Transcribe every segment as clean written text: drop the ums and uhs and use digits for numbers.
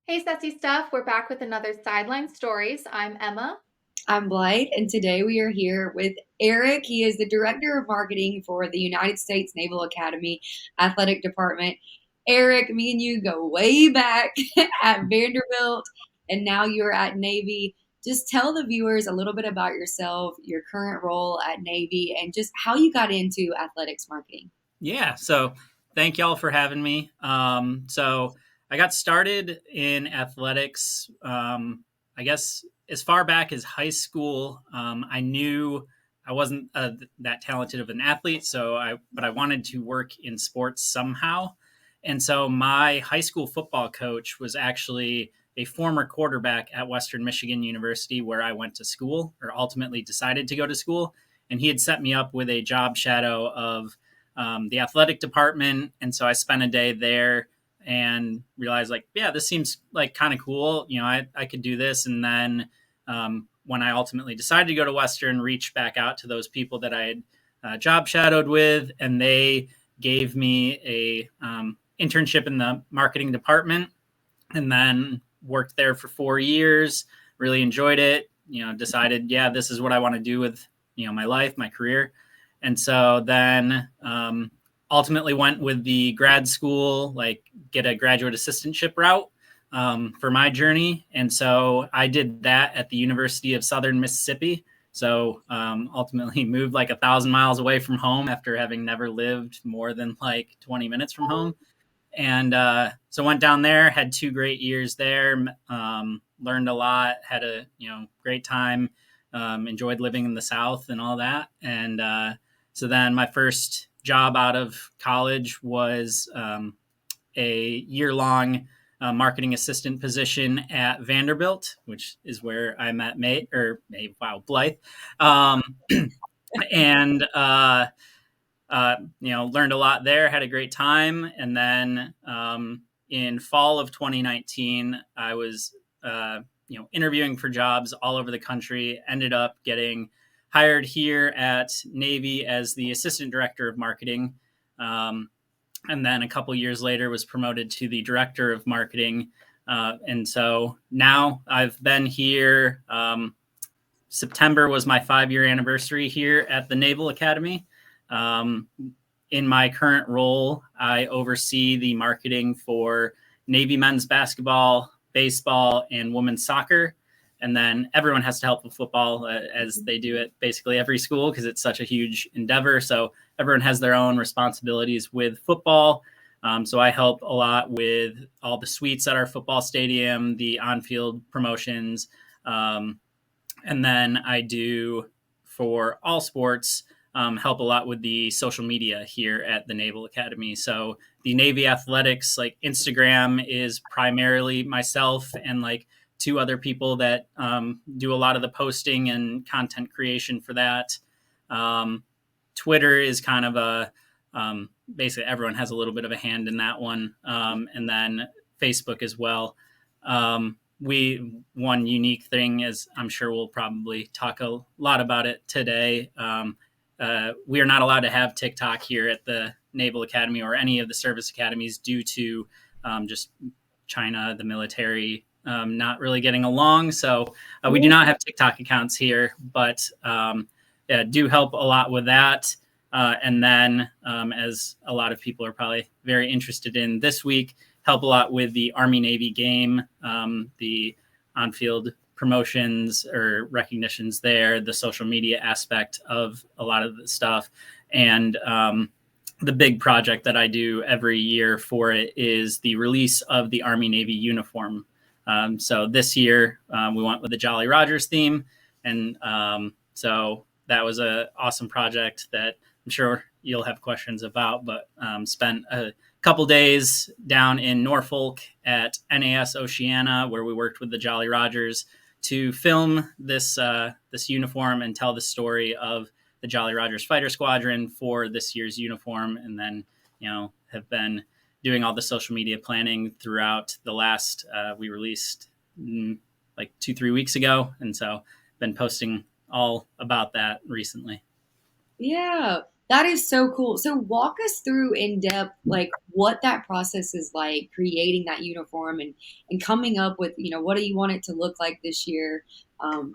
Hey, Sassy Stuff. We're back with another Sideline Stories. I'm Emma. I'm Blythe, and today we are here with Eric. He is the Director of Marketing for the United States Naval Academy Athletic Department. Eric, me and you go way back at Vanderbilt, and now you're at Navy. Just tell the viewers a little bit about yourself, your current role at Navy, and just how you got into athletics marketing. Yeah, so thank y'all for having me. So I got started in athletics, I guess as far back as high school. I knew I wasn't that talented of an athlete, but I wanted to work in sports somehow. And so my high school football coach was actually a former quarterback at Western Michigan University, where I went to school, or ultimately decided to go to school. And he had set me up with a job shadow of the athletic department. And so I spent a day there and realized, like, yeah, this seems like kind of cool. I could do this. And then when I ultimately decided to go to Western, reached back out to those people that I had job shadowed with, and they gave me a internship in the marketing department, and then worked there for 4 years. Really enjoyed it. Decided, yeah, this is what I want to do with my life, my career. And so then ultimately went with the grad school, like get a graduate assistantship route for my journey. And so I did that at the University of Southern Mississippi. So ultimately moved like 1,000 miles away from home after having never lived more than like 20 minutes from home. And so went down there, had 2 great years there, learned a lot, had a great time, enjoyed living in the South and all that. And so then my first job out of college was a year-long marketing assistant position at Vanderbilt, which is where I met Blythe, um, and learned a lot there, had a great time. And then in fall of 2019, I was, interviewing for jobs all over the country, ended up getting hired here at Navy as the assistant director of marketing. And then a couple years later was promoted to the director of marketing. And so now I've been here. September was my 5-year anniversary here at the Naval Academy. Um, in my current role, I oversee the marketing for Navy men's basketball, baseball, and women's soccer. And then everyone has to help with football as they do at basically every school because it's such a huge endeavor. So everyone has their own responsibilities with football. So I help a lot with all the suites at our football stadium, the on-field promotions, and then I do for all sports help a lot with the social media here at the Naval Academy. So the Navy Athletics, like Instagram, is primarily myself and like two other people that do a lot of the posting and content creation for that. Twitter is kind of basically everyone has a little bit of a hand in that one. And then Facebook as well. One unique thing is, I'm sure we'll probably talk a lot about it today. We are not allowed to have TikTok here at the Naval Academy or any of the service academies due to just China, the military, not really getting along. So we do not have TikTok accounts here, but do help a lot with that. And then, as a lot of people are probably very interested in this week, help a lot with the Army-Navy game, the on-field promotions or recognitions there, the social media aspect of a lot of the stuff. And the big project that I do every year for it is the release of the Army-Navy uniform. So this year we went with the Jolly Rogers theme. And so that was an awesome project that I'm sure you'll have questions about, but spent a couple days down in Norfolk at NAS Oceana, where we worked with the Jolly Rogers to film this uniform and tell the story of the Jolly Rogers Fighter Squadron for this year's uniform. And then, have been doing all the social media planning throughout the last, we released like 2-3 weeks ago. And so been posting all about that recently. Yeah. That is so cool. So walk us through in depth, like what that process is like, creating that uniform and coming up with, what do you want it to look like this year?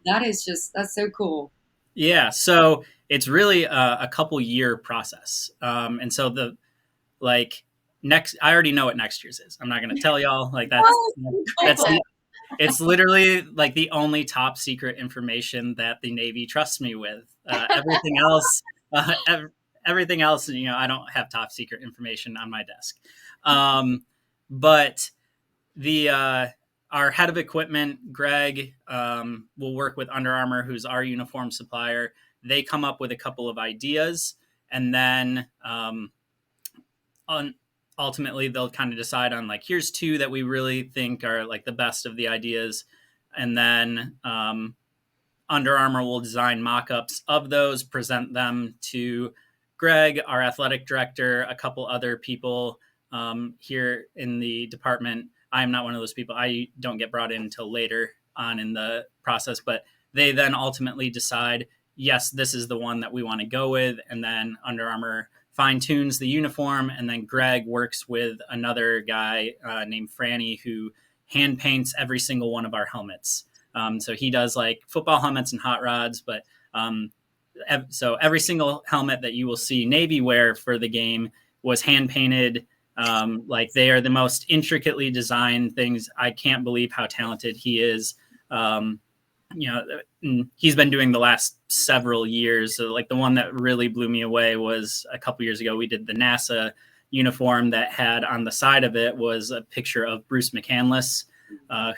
That's so cool. Yeah, so it's really a couple year process, and so the like next, I already know what next year's is. I'm not going to tell y'all like Oh, that's cool. it's literally like the only top secret information that the Navy trusts me with. Everything else, everything else, I don't have top secret information on my desk. But the our head of equipment, Greg, will work with Under Armour, who's our uniform supplier. They come up with a couple of ideas, and then on ultimately they'll kind of decide on like here's two that we really think are like the best of the ideas, and then Under Armour will design mock-ups of those, present them to Greg, our athletic director, a couple other people here in the department. I'm not one of those people. I don't get brought in until later on in the process, but they then ultimately decide, yes, this is the one that we want to go with. And then Under Armour fine tunes the uniform. And then Greg works with another guy named Franny who hand paints every single one of our helmets. So he does like football helmets and hot rods, but so every single helmet that you will see Navy wear for the game was hand painted. Like they are the most intricately designed things. I can't believe how talented he is. Um, he's been doing the last several years. So like the one that really blew me away was a couple years ago. We did the NASA uniform that had on the side of it was a picture of Bruce McCandless,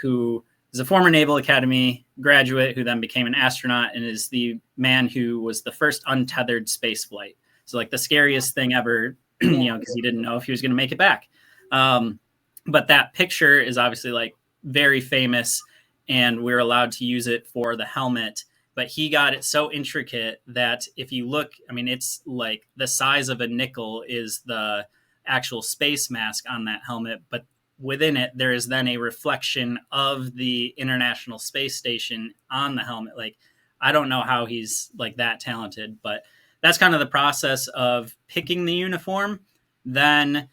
who is a former Naval Academy graduate who then became an astronaut and is the man who was the first untethered space flight. So like the scariest thing ever, because he didn't know if he was going to make it back. But that picture is obviously like very famous, and we're allowed to use it for the helmet. But he got it so intricate that if you look, I mean, it's like the size of a nickel is the actual space mask on that helmet, but within it there is then a reflection of the International Space Station on the helmet. Like I don't know how he's like that talented, but that's kind of the process of picking the uniform. Then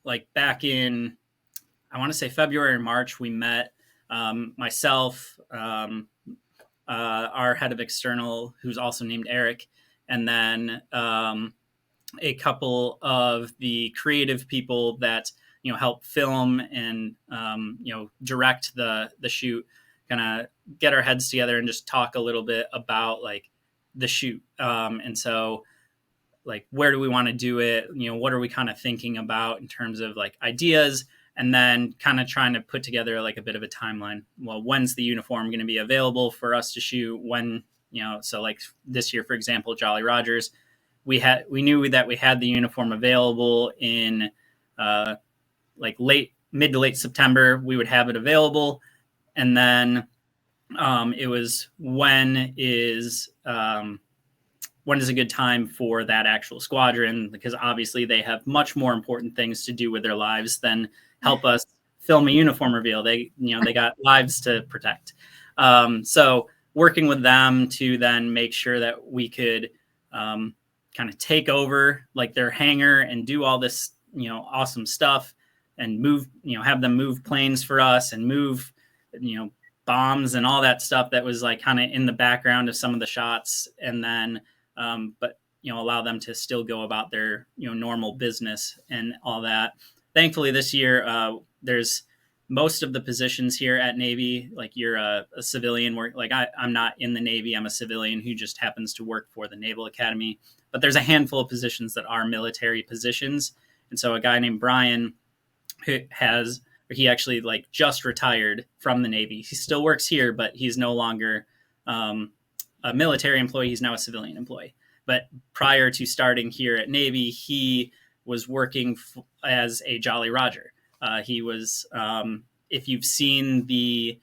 like back in, I want to say February or March, we met, myself, our head of external, who's also named Eric, and then a couple of the creative people that help film and direct the shoot. Kind of get our heads together and just talk a little bit about like the shoot, and so like where do we want to do it, what are we kind of thinking about in terms of like ideas, and then kind of trying to put together like a bit of a timeline. Well, when's the uniform going to be available for us to shoot? When, so like this year, for example, Jolly Rogers, we knew that we had the uniform available in like mid to late September. We would have it available, and then it was when is a good time for that actual squadron, because obviously they have much more important things to do with their lives than help us film a uniform reveal. They got lives to protect. So working with them to then make sure that we could kind of take over like their hangar and do all this, awesome stuff and move, have them move planes for us and move, bombs and all that stuff that was like kind of in the background of some of the shots. And then, but allow them to still go about their normal business and all that. Thankfully, this year there's most of the positions here at Navy. Like you're a civilian work. Like I'm not in the Navy. I'm a civilian who just happens to work for the Naval Academy. But there's a handful of positions that are military positions, and so a guy named Brian who he actually like just retired from the Navy. He still works here, but he's no longer a military employee. He's now a civilian employee. But prior to starting here at Navy, he was working as a Jolly Roger. He was, if you've seen the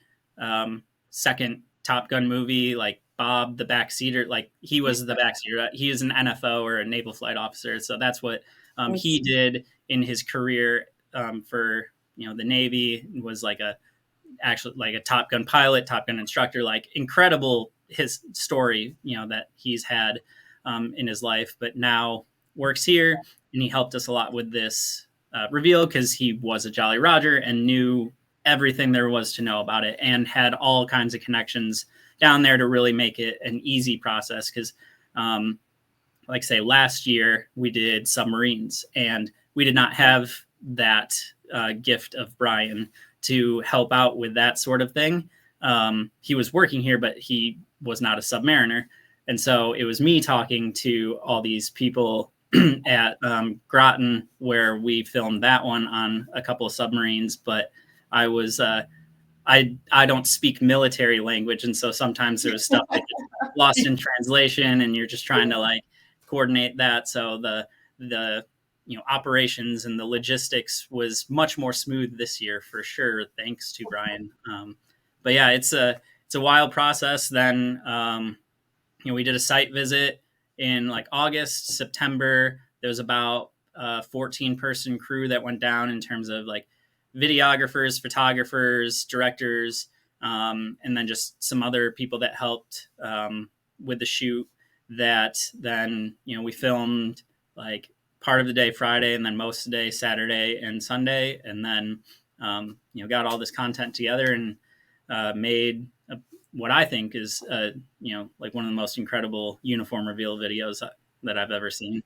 second Top Gun movie, like Bob the backseater, like he was the backseater. He is an NFO or a naval flight officer. So that's what he did in his career for the Navy. Was like actually like a Top Gun pilot, Top Gun instructor. Like incredible his story, that he's had. in his life, but now works here, and he helped us a lot with this reveal because he was a Jolly Roger and knew everything there was to know about it and had all kinds of connections down there to really make it an easy process. Because, like say, last year we did submarines, and we did not have that gift of Brian to help out with that sort of thing. He was working here, but he was not a submariner. And so it was me talking to all these people at Groton, where we filmed that one on a couple of submarines. But I was I don't speak military language, and so sometimes there was stuff that gets lost in translation, and you're just trying to like coordinate that. So the operations and the logistics was much more smooth this year for sure, thanks to Brian. But yeah, it's a wild process. Then we did a site visit in like August, September. There was about a 14-person crew that went down in terms of like videographers, photographers, directors, and then just some other people that helped with the shoot. That then we filmed like part of the day Friday, and then most of the day Saturday and Sunday, and then got all this content together and made what I think is like one of the most incredible uniform reveal videos that I've ever seen.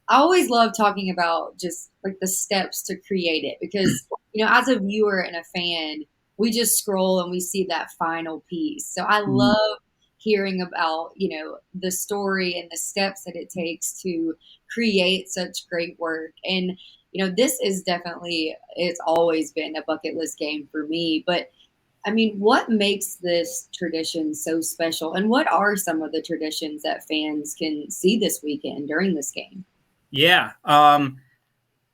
I always love talking about just like the steps to create it because, as a viewer and a fan, we just scroll and we see that final piece. So I love hearing about, the story and the steps that it takes to create such great work. And, this is definitely, it's always been a bucket list game for me. But I mean, what makes this tradition so special? And what are some of the traditions that fans can see this weekend during this game? Yeah.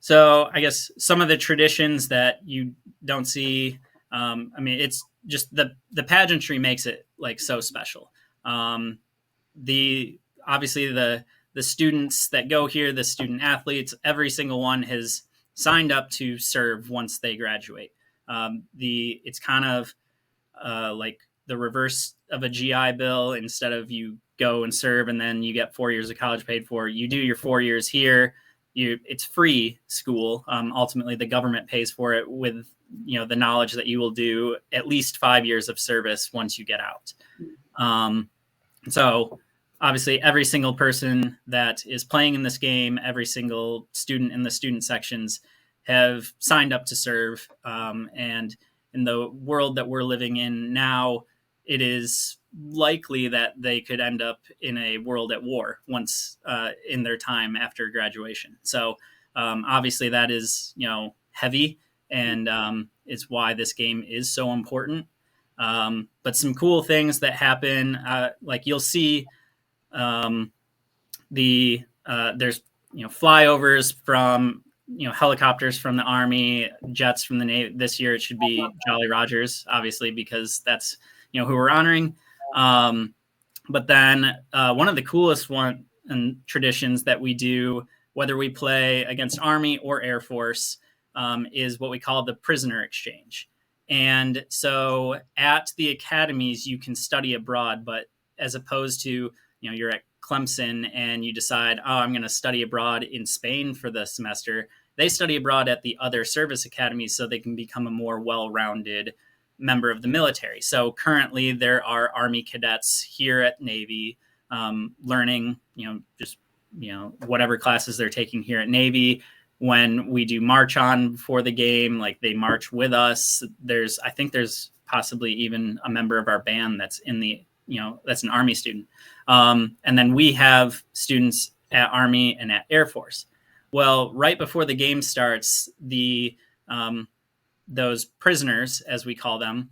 So I guess some of the traditions that you don't see, I mean, it's just the pageantry makes it like so special. The obviously the students that go here, the student athletes, every single one has signed up to serve once they graduate. It's kind of like the reverse of a GI Bill. Instead of you go and serve and then you get 4 years of college paid for, you do your 4 years here. It's free school. Ultimately, the government pays for it with the knowledge that you will do at least 5 years of service once you get out. So obviously, every single person that is playing in this game, every single student in the student sections have signed up to serve. And in the world that we're living in now, it is likely that they could end up in a world at war once in their time after graduation. So obviously that is, heavy, and it's why this game is so important. But some cool things that happen, like you'll see there's flyovers from helicopters from the Army, jets from the Navy. This year it should be Jolly Rogers, obviously, because that's who we're honoring. But then one of the coolest traditions that we do, whether we play against Army or Air Force, is what we call the prisoner exchange. And so at the academies, you can study abroad, but as opposed to, you're at Clemson and you decide, oh, I'm going to study abroad in Spain for the semester. They study abroad at the other service academies so they can become a more well-rounded member of the military. So currently there are Army cadets here at Navy learning, whatever classes they're taking here at Navy. When we do march on before the game, like they march with us. I think there's possibly even a member of our band that's that's an Army student. And then we have students at Army and at Air Force. Well, right before the game starts, those prisoners, as we call them,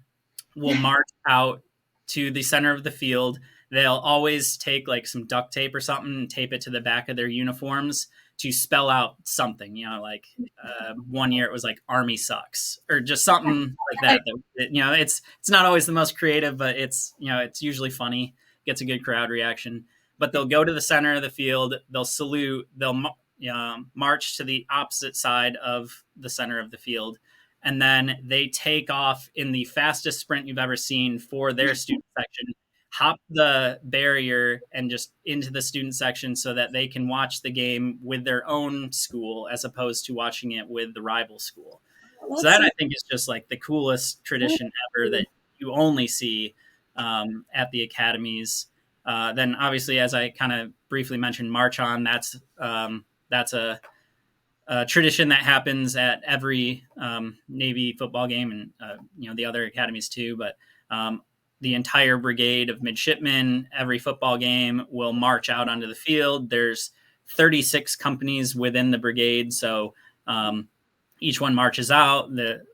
will march out to the center of the field. They'll always take like some duct tape or something and tape it to the back of their uniforms to spell out something, like 1 year it was like Army sucks or just something like that. It's not always the most creative, but it's usually funny, gets a good crowd reaction. But they'll go to the center of the field, they'll salute, they'll march to the opposite side of the center of the field. And then they take off in the fastest sprint you've ever seen for their student section, hop the barrier and just into the student section so that they can watch the game with their own school as opposed to watching it with the rival school. So That's that so I think is just like the coolest tradition ever that you only see at the academies. Then obviously, as I kind of briefly mentioned, March On. That's a tradition that happens at every Navy football game, and the other academies too. But the entire brigade of midshipmen, every football game, will march out onto the field. There's 36 companies within the brigade, so each one marches out. The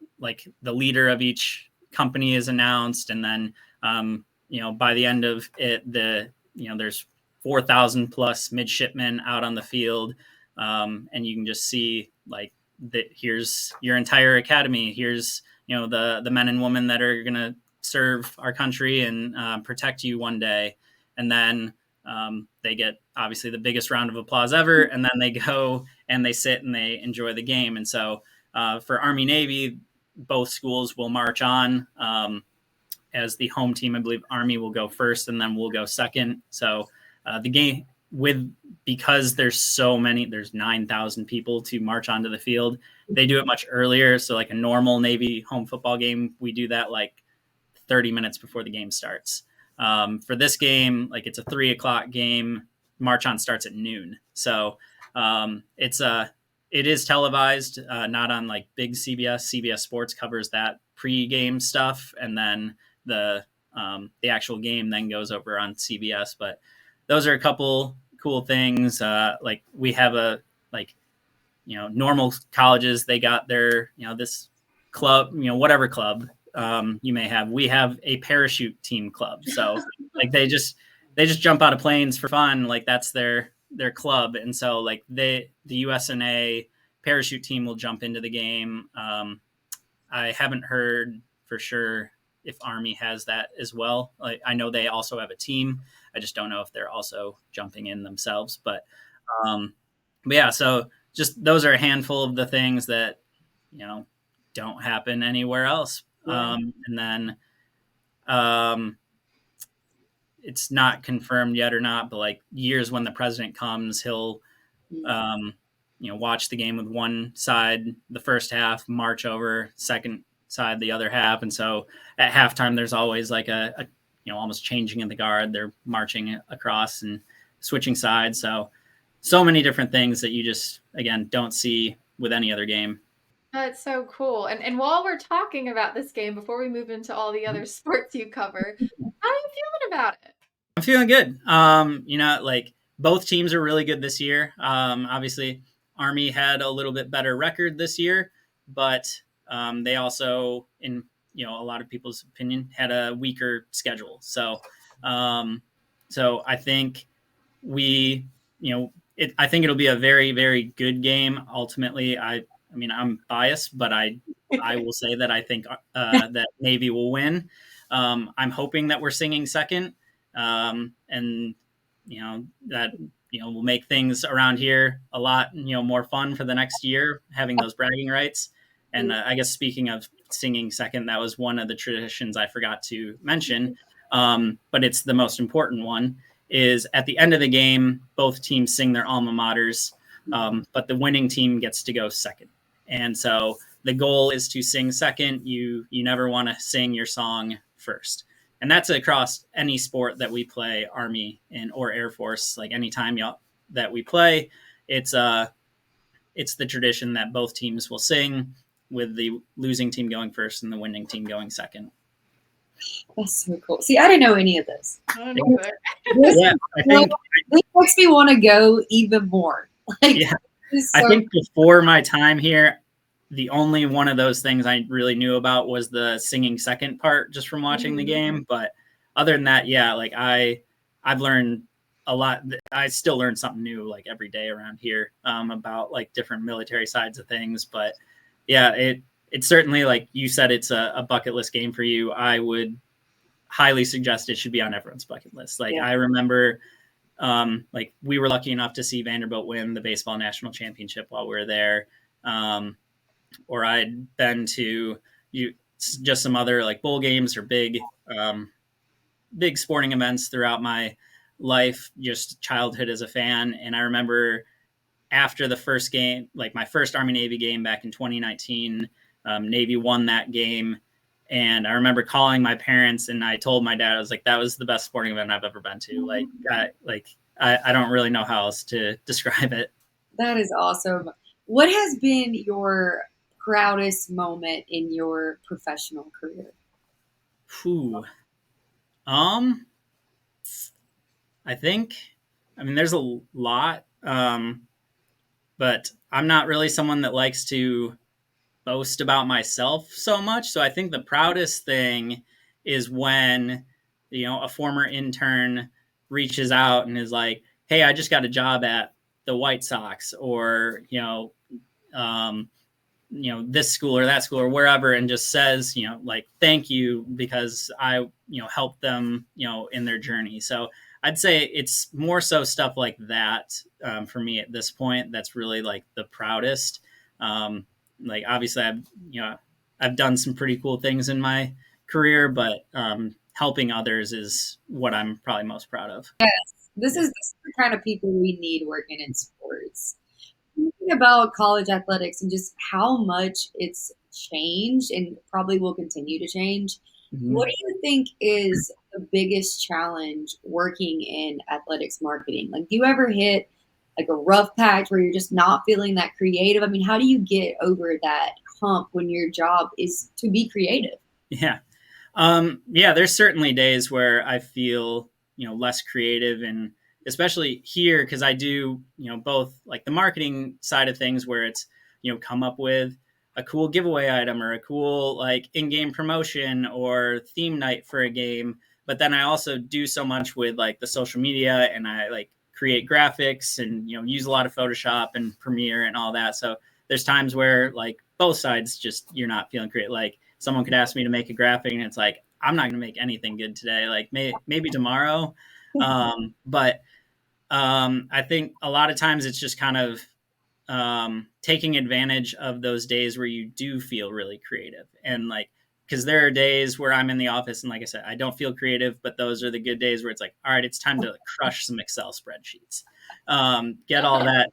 leader of each company is announced, and then by the end of it, there's 4,000 plus midshipmen out on the field, and you can just see like that. Here's your entire academy. Here's the men and women that are gonna serve our country and protect you one day, and then they get obviously the biggest round of applause ever, and then they go and they sit and they enjoy the game. And so for Army Navy, both schools will march on as the home team. I believe Army will go first, and then we'll go second. So the game because there's 9,000 people to march onto the field. They do it much earlier. So like a normal Navy home football game, we do that like 30 minutes before the game starts. For this game, like it's a 3 o'clock game. March On starts at noon. So it is televised, not on like big CBS. CBS Sports covers that pre-game stuff, and then the actual game then goes over on CBS. But those are a couple cool things. Like we have normal colleges, they got their this club, whatever club you may have. We have a parachute team club, so like they just jump out of planes for fun. Like that's their club, and so like the USNA parachute team will jump into the game. I haven't heard for sure if Army has that as well. Like I know they also have a team. I just don't know if they're also jumping in themselves. But yeah, so just those are a handful of the things that don't happen anywhere else. Yeah. And then um, it's not confirmed yet or not, but like years when the president comes, he'll um, watch the game with one side the first half, march over second side the other half, and so at halftime there's always like a almost changing in the guard. They're marching across and switching sides. So many different things that you just again don't see with any other game. That's so cool. And while we're talking about this game, before we move into all the other sports you cover, how are you feeling about it? I'm feeling good. Like both teams are really good this year. Obviously, Army had a little bit better record this year, but they also, in a lot of people's opinion, had a weaker schedule. So I think we, I think it'll be a very, very good game. Ultimately, I mean, I'm biased, but I will say that I think that Navy will win. I'm hoping that we're singing second, and that will make things around here a lot more fun for the next year, having those bragging rights. And I guess speaking of singing second, that was one of the traditions I forgot to mention, but it's the most important one. Is at the end of the game, both teams sing their alma maters, but the winning team gets to go second. And so the goal is to sing second. You never want to sing your song first. And that's across any sport that we play, Army or Air Force. Like anytime that we play, it's the tradition that both teams will sing, with the losing team going first and the winning team going second. That's so cool. See, I didn't know any of this. I don't know. Yeah, I think This makes me want to go even more. Like, yeah. so, I think before my time here, the only one of those things I really knew about was the singing second part just from watching the game. But other than that, yeah, like I've learned a lot. I still learn something new like every day around here about like different military sides of things. But yeah, it's certainly, like you said, it's a bucket list game for you. I would highly suggest it should be on everyone's bucket list. Like I remember like we were lucky enough to see Vanderbilt win the baseball national championship while we were there. Or I'd been to just some other like bowl games or big big sporting events throughout my life, just childhood as a fan. And I remember after the first game, like my first Army Navy game back in 2019, Navy won that game. And I remember calling my parents and I told my dad, I was like, that was the best sporting event I've ever been to. I don't really know how else to describe it. That is awesome. What has been your proudest moment in your professional career? Whew. Um, I think, I mean, there's a lot, but I'm not really someone that likes to boast about myself so much. So I think the proudest thing is when, a former intern reaches out and is like, "Hey, I just got a job at the White Sox," or um, this school or that school or wherever, and just says, like, thank you because I, helped them, in their journey. So I'd say it's more so stuff like that, for me at this point. That's really like the proudest. Like obviously I've done some pretty cool things in my career, but helping others is what I'm probably most proud of. Yeah. This is the kind of people we need working in sports. Thinking about college athletics and just how much it's changed and probably will continue to change, what Mhm. do you think is the biggest challenge working in athletics marketing? Like, do you ever hit like a rough patch where you're just not feeling that creative? I mean, how do you get over that hump when your job is to be creative? Yeah. Yeah, there's certainly days where I feel, less creative, and especially here because I do, both like the marketing side of things where it's, come up with a cool giveaway item or a cool like in-game promotion or theme night for a game. But then I also do so much with like the social media, and I like create graphics and, use a lot of Photoshop and Premiere and all that. So there's times where like both sides just you're not feeling great. Like someone could ask me to make a graphic, and it's like I'm not going to make anything good today. Like maybe tomorrow, but I think a lot of times it's just kind of taking advantage of those days where you do feel really creative, and like because there are days where I'm in the office and like I said I don't feel creative, but those are the good days where it's like, all right, it's time to crush some Excel spreadsheets, get all that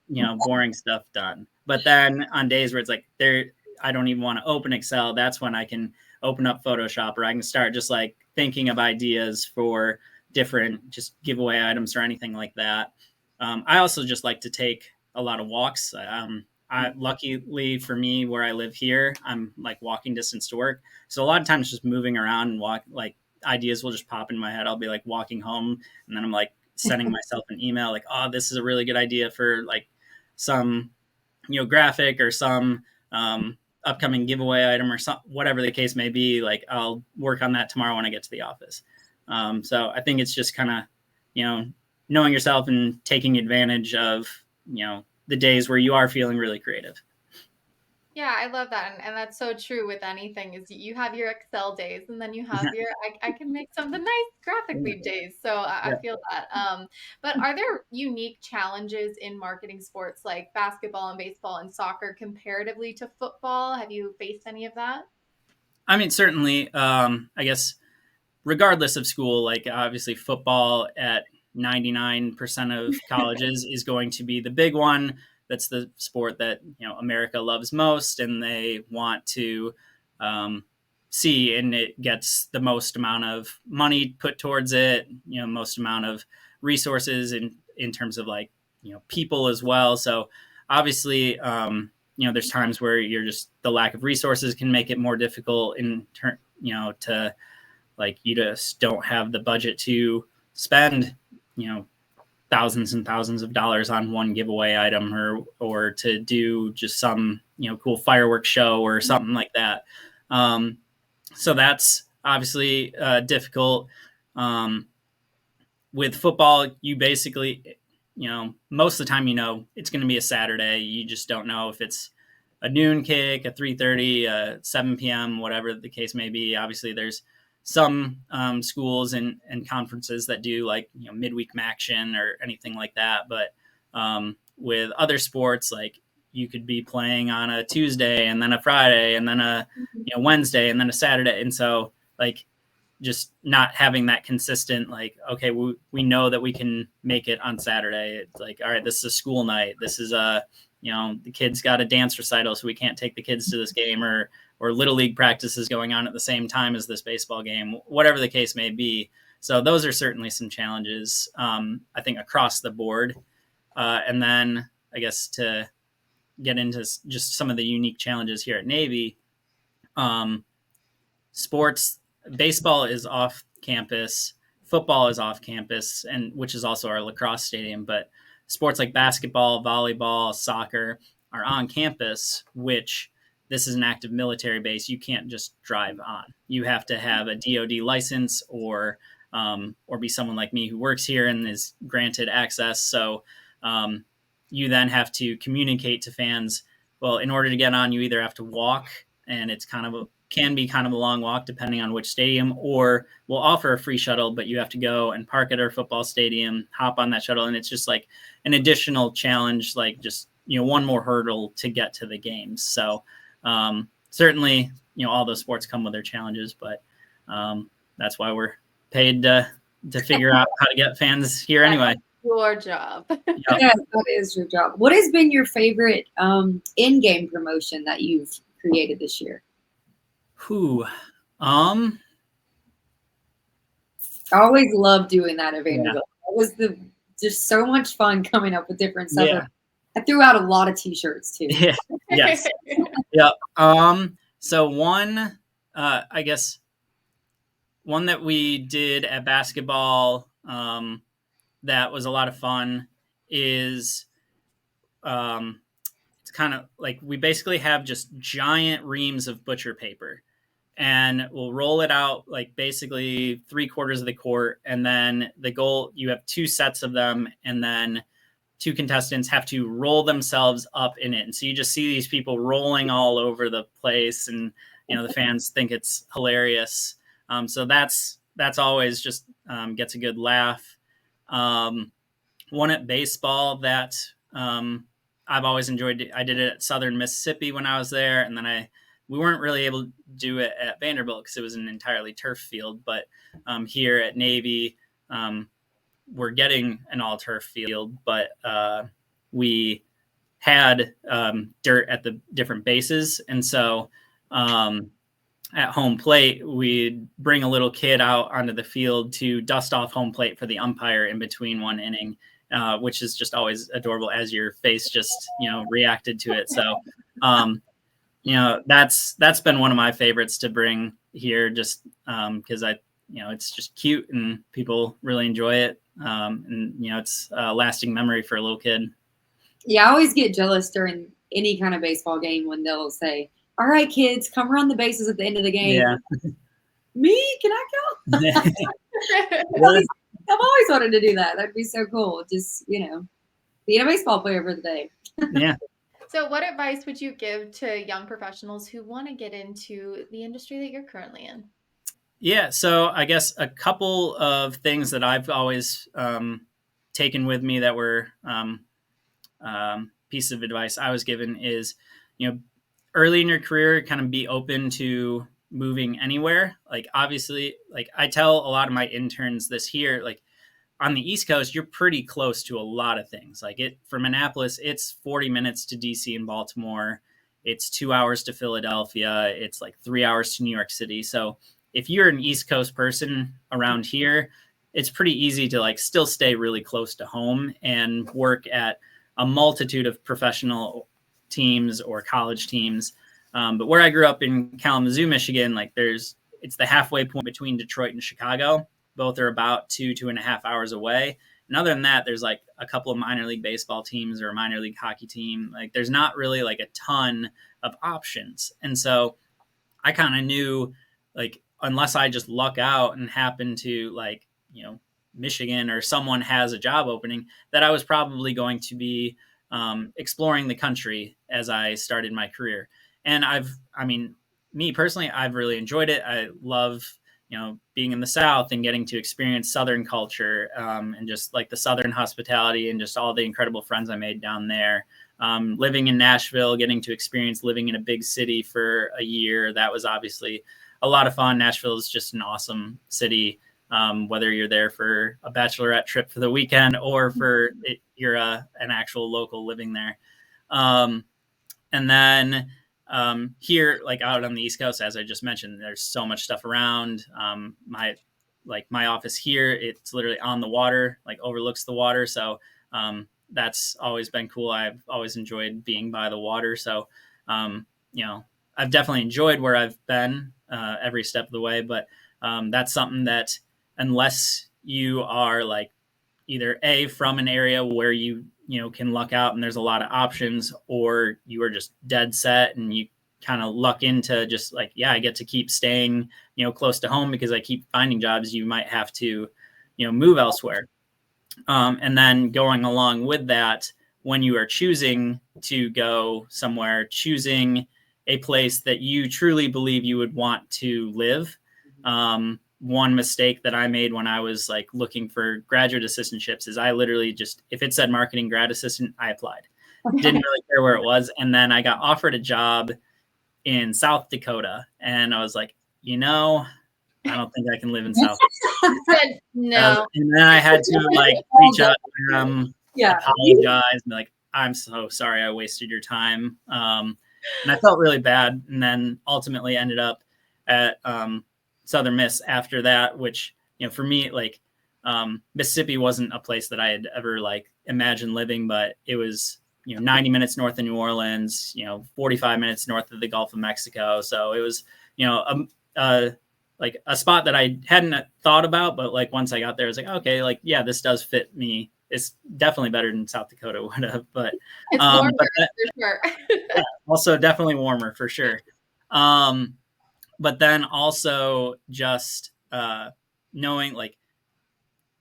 boring stuff done. But then on days where it's like there I don't even want to open Excel, that's when I can open up Photoshop, or I can start just like thinking of ideas for different just giveaway items or anything like that. I also just like to take a lot of walks. Luckily for me, where I live here, I'm like walking distance to work. So a lot of times just moving around and walk, like ideas will just pop in my head. I'll be like walking home and then I'm like sending myself an email like, oh, this is a really good idea for like some, graphic or some upcoming giveaway item or some, whatever the case may be. Like I'll work on that tomorrow when I get to the office. So I think it's just kind of, you know, knowing yourself and taking advantage of, the days where you are feeling really creative. Yeah, I love that, and that's so true with anything is you have your Excel days, and then you have your I can make something nice graphically days. So I Yeah. feel that. But are there unique challenges in marketing sports like basketball and baseball and soccer comparatively to football? Have you faced any of that? I mean, certainly, I guess regardless of school, like obviously football at 99% of colleges is going to be the big one. That's the sport that, America loves most and they want to um, see, and it gets the most amount of money put towards it, most amount of resources in terms of like, people as well. So obviously, there's times where you're just the lack of resources can make it more difficult in turn, to like you just don't have the budget to spend, you know, thousands and thousands of dollars on one giveaway item or to do just some, cool fireworks show or something like that. Um, so that's obviously difficult. Um, with football, you basically, most of the time, it's going to be a Saturday. You just don't know if it's a noon kick, a 3:30, a 7 p.m., whatever the case may be. Obviously, there's some schools and conferences that do like, midweek action or anything like that. But with other sports, like you could be playing on a Tuesday and then a Friday and then a, Wednesday and then a Saturday. And so like, just not having that consistent, like, okay, we know that we can make it on Saturday. It's like, all right, this is a school night. This is the kids got a dance recital, so we can't take the kids to this game, or little league practice is going on at the same time as this baseball game, whatever the case may be. So those are certainly some challenges, I think, across the board. And then I guess to get into just some of the unique challenges here at Navy, sports, baseball is off campus, football is off campus, and which is also our lacrosse stadium. But sports like basketball, volleyball, soccer are on campus, which this is an active military base. You can't just drive on. You have to have a DoD license, or be someone like me who works here and is granted access. So you then have to communicate to fans. Well, in order to get on, you either have to walk, and it's can be kind of a long walk depending on which stadium, or we'll offer a free shuttle, but you have to go and park at our football stadium, hop on that shuttle. And it's just like an additional challenge, like just, one more hurdle to get to the games. So certainly, all those sports come with their challenges, but that's why we're paid to figure out how to get fans here anyway. Your job. Yep. Yeah, that is your job. What has been your favorite in-game promotion that you've created this year? I always love doing that at Vanderbilt. It was just so much fun coming up with different stuff. Yeah. I threw out a lot of T-shirts too. Yeah. Yes. Yep. So one, I guess one that we did at basketball, that was a lot of fun is, it's kind of like we basically have just giant reams of butcher paper, and we'll roll it out like basically 3/4 of the court. And then the goal, you have 2 sets of them, and then 2 contestants have to roll themselves up in it. And so you just see these people rolling all over the place, and, the fans think it's hilarious. So that's always just gets a good laugh. One at baseball that I've always enjoyed. I did it at Southern Mississippi when I was there, and then we weren't really able to do it at Vanderbilt because it was an entirely turf field. But here at Navy, we're getting an all turf field, but we had dirt at the different bases, and so at home plate, we'd bring a little kid out onto the field to dust off home plate for the umpire in between one inning, which is just always adorable as your face just, reacted to it. So, that's been one of my favorites to bring here, just because it's just cute and people really enjoy it. And it's a lasting memory for a little kid. Yeah, I always get jealous during any kind of baseball game when they'll say, "All right, kids, come run the bases at the end of the game." Yeah. Me? Can I go? I've always wanted to do that. That'd be so cool. Just, being a baseball player for the day. Yeah. So what advice would you give to young professionals who want to get into the industry that you're currently in? Yeah. So I guess a couple of things that I've always taken with me that were piece of advice I was given is, early in your career, kind of be open to moving anywhere. Like, obviously, like I tell a lot of my interns this here, like on the East Coast, you're pretty close to a lot of things. Like from Annapolis, it's 40 minutes to DC and Baltimore. It's 2 hours to Philadelphia. It's like 3 hours to New York City. So if you're an East Coast person around here, it's pretty easy to like still stay really close to home and work at a multitude of professional teams or college teams. But where I grew up in Kalamazoo, Michigan, like it's the halfway point between Detroit and Chicago. Both are about 2.5 hours away. And other than that, there's like a couple of minor league baseball teams or a minor league hockey team. Like there's not really like a ton of options. And so I kind of knew, like, unless I just luck out and happen to like, Michigan or someone has a job opening, that I was probably going to be exploring the country as I started my career. And me personally, I've really enjoyed it. I love, being in the South and getting to experience Southern culture, and just like the Southern hospitality and just all the incredible friends I made down there. Living in Nashville, getting to experience living in a big city for a year, that was obviously a lot of fun. Nashville is just an awesome city. Whether you're there for a bachelorette trip for the weekend or for you're an actual local living there. And then here, like out on the East Coast, as I just mentioned, there's so much stuff around. My office here, it's literally on the water, like overlooks the water. So that's always been cool. I've always enjoyed being by the water. So, I've definitely enjoyed where I've been every step of the way. But that's something that unless you are like either from an area where you can luck out and there's a lot of options, or you are just dead set and you kind of luck into just like, I get to keep staying, close to home because I keep finding jobs, you might have to, move elsewhere. And then going along with that, when you are choosing to go somewhere, choosing a place that you truly believe you would want to live. One mistake that I made when I was like looking for graduate assistantships is I literally just, if it said marketing grad assistant, I applied. Didn't really care where it was. And then I got offered a job in South Dakota. And I was like, I don't think I can live in South Dakota. No. And then I had to like reach out to them, apologize, and be like, I'm so sorry I wasted your time. And I felt really bad. And then ultimately ended up at Southern Miss after that, which, for me, like Mississippi wasn't a place that I had ever like imagined living, but it was, 90 minutes north of New Orleans, 45 minutes north of the Gulf of Mexico. So it was, like a spot that I hadn't thought about, but like once I got there, I was like, okay, like, this does fit me. It's definitely better than South Dakota would have, but it's warmer, for sure. Also definitely warmer for sure. But then also just knowing like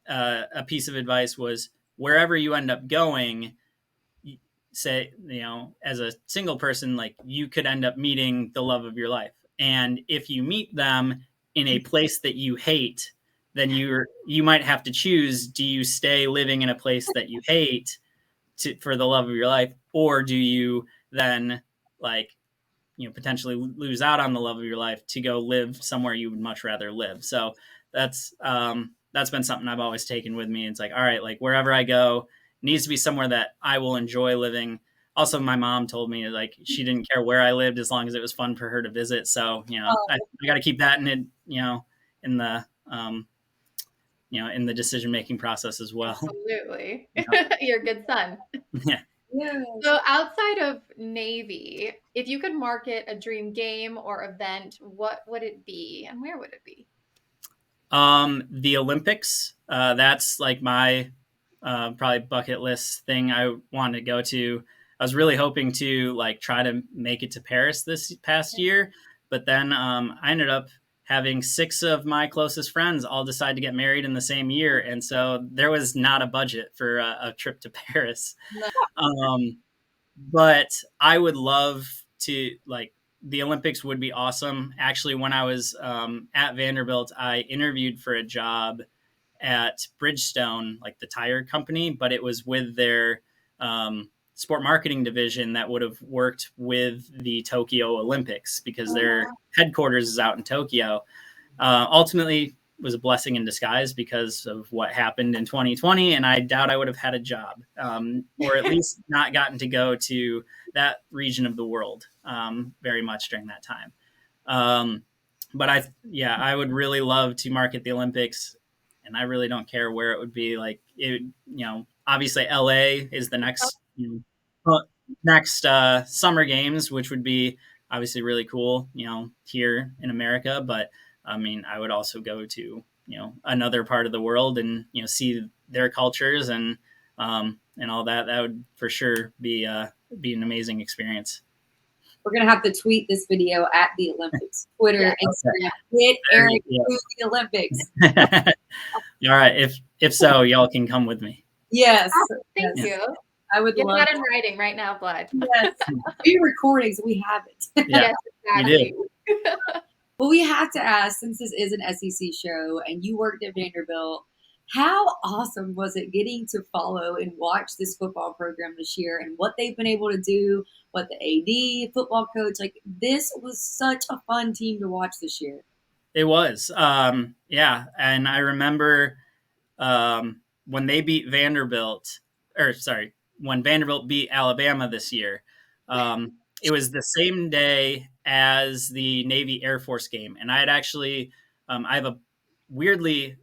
a piece of advice was wherever you end up going, say, as a single person, like you could end up meeting the love of your life. And if you meet them in a place that you hate, then you might have to choose, do you stay living in a place that you hate for the love of your life, or do you then like potentially lose out on the love of your life to go live somewhere you would much rather live? So that's been something I've always taken with me. It's like, all right, like wherever I go, it needs to be somewhere that I will enjoy living. Also, my mom told me like she didn't care where I lived as long as it was fun for her to visit. So I got to keep that in it, in the in the decision making process as well. Absolutely. You're a good son. Yeah. Yes. So outside of Navy, if you could market a dream game or event, what would it be and where would it be? The Olympics. That's like my probably bucket list thing I wanted to go to. I was really hoping to like try to make it to Paris this past year, but then I ended up having 6 of my closest friends all decide to get married in the same year, and so there was not a budget for a trip to Paris. But I would love to like the Olympics would be awesome. Actually, when I was at Vanderbilt, I interviewed for a job at Bridgestone, like the tire company, but it was with their sport marketing division that would have worked with the Tokyo Olympics because their headquarters is out in Tokyo. Ultimately, was a blessing in disguise because of what happened in 2020, and I doubt I would have had a job, or at least not gotten to go to that region of the world very much during that time. But I would really love to market the Olympics, and I really don't care where it would be. Like it, obviously LA is the next summer games, which would be obviously really cool, here in America. But I mean, I would also go to, another part of the world and, see their cultures and all that. That would for sure be an amazing experience. We're going to have to tweet this video at the Olympics, Twitter, Instagram. Get Eric to the Olympics. All right. If so, y'all can come with me. Yes. Thank you. I would Get love that in writing right now, Blood. Yes. We recordings, we have it. Yeah, yes, exactly. you do. Well, we have to ask, since this is an SEC show and you worked at Vanderbilt, How awesome was it getting to follow and watch this football program this year and what they've been able to do, what the AD, football coach, like this was such a fun team to watch this year. It was, yeah, and I remember when they beat Vanderbilt, or sorry, when Vanderbilt beat Alabama this year. It was the same day as the Navy Air Force game, and I had actually, I have a weirdly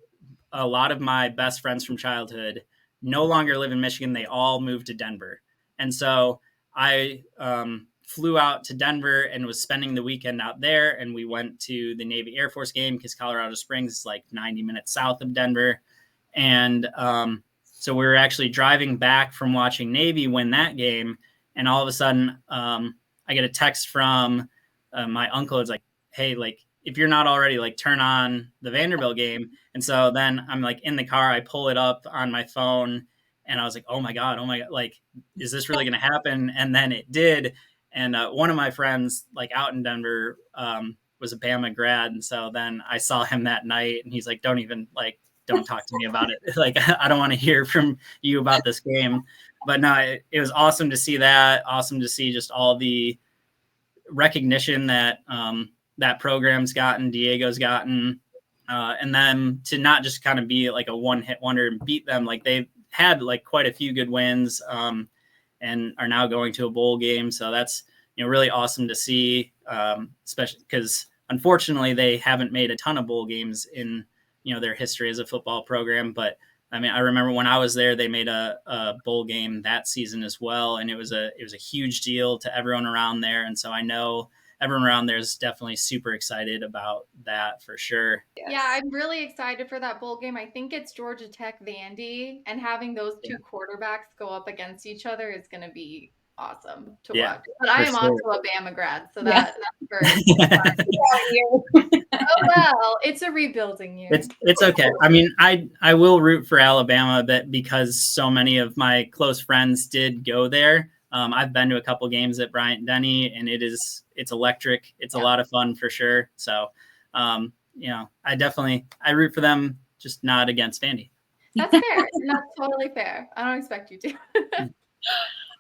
a lot of my best friends from childhood no longer live in Michigan. They all moved to Denver. And so I flew out to Denver and was spending the weekend out there. And we went to the Navy Air Force game because Colorado Springs is like 90 minutes south of Denver. And so we were actually driving back from watching Navy win that game. And all of a sudden, I get a text from my uncle. It's like, hey, like, if you're not already, like, turn on the Vanderbilt game. And so then I'm like in the car, I pull it up on my phone and I was like, oh my God, like, is this really going to happen? And then it did. And one of my friends, like out in Denver, was a Bama grad. And so then I saw him that night and he's like, don't talk to me about it. Like, I don't want to hear from you about this game. But no, it was awesome to see that. Awesome to see just all the recognition that that program's gotten, Diego's gotten, and then to not just kind of be like a one-hit wonder and beat them. Like they've had like quite a few good wins, and are now going to a bowl game. So that's, really awesome to see, especially because unfortunately they haven't made a ton of bowl games in their history as a football program. But I mean, I remember when I was there, they made a bowl game that season as well, and it was a huge deal to everyone around there. And so I know everyone around there is definitely super excited about that for sure. Yeah, I'm really excited for that bowl game. I think it's Georgia Tech Vandy, and having those two quarterbacks go up against each other is going to be awesome to Yeah, watch. But I am sure. also a Bama grad, so Yeah. that's oh well, it's a rebuilding year. It's okay. I mean, I will root for Alabama, but because so many of my close friends did go there. I've been to a couple games at Bryant Denny, and it's electric. It's a lot of fun for sure. So, I root for them, just not against Vandy. That's fair. That's totally fair. I don't expect you to.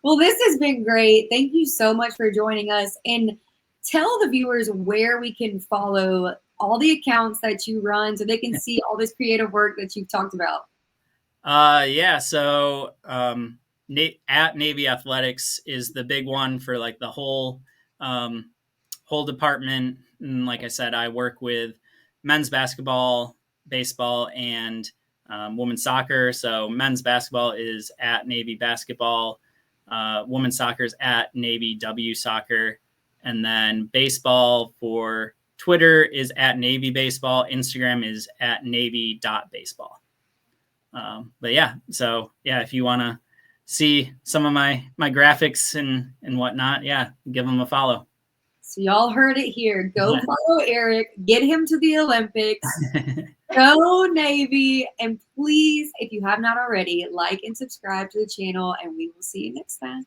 Well, this has been great. Thank you so much for joining us. And tell the viewers where we can follow all the accounts that you run so they can see all this creative work that you've talked about. Yeah. So at Navy Athletics is the big one for like the whole department. And like I said, I work with men's basketball, baseball, and women's soccer. So men's basketball is at Navy Basketball. Women's soccer is at Navy W Soccer. And then baseball for Twitter is at Navy Baseball. Instagram is at Navy.baseball. But yeah, so yeah, if you want to see some of my graphics and whatnot, yeah, give them a follow. So y'all heard it here. Go follow Eric. Get him to the Olympics. Go Navy. And please, if you have not already, like and subscribe to the channel, and we will see you next time.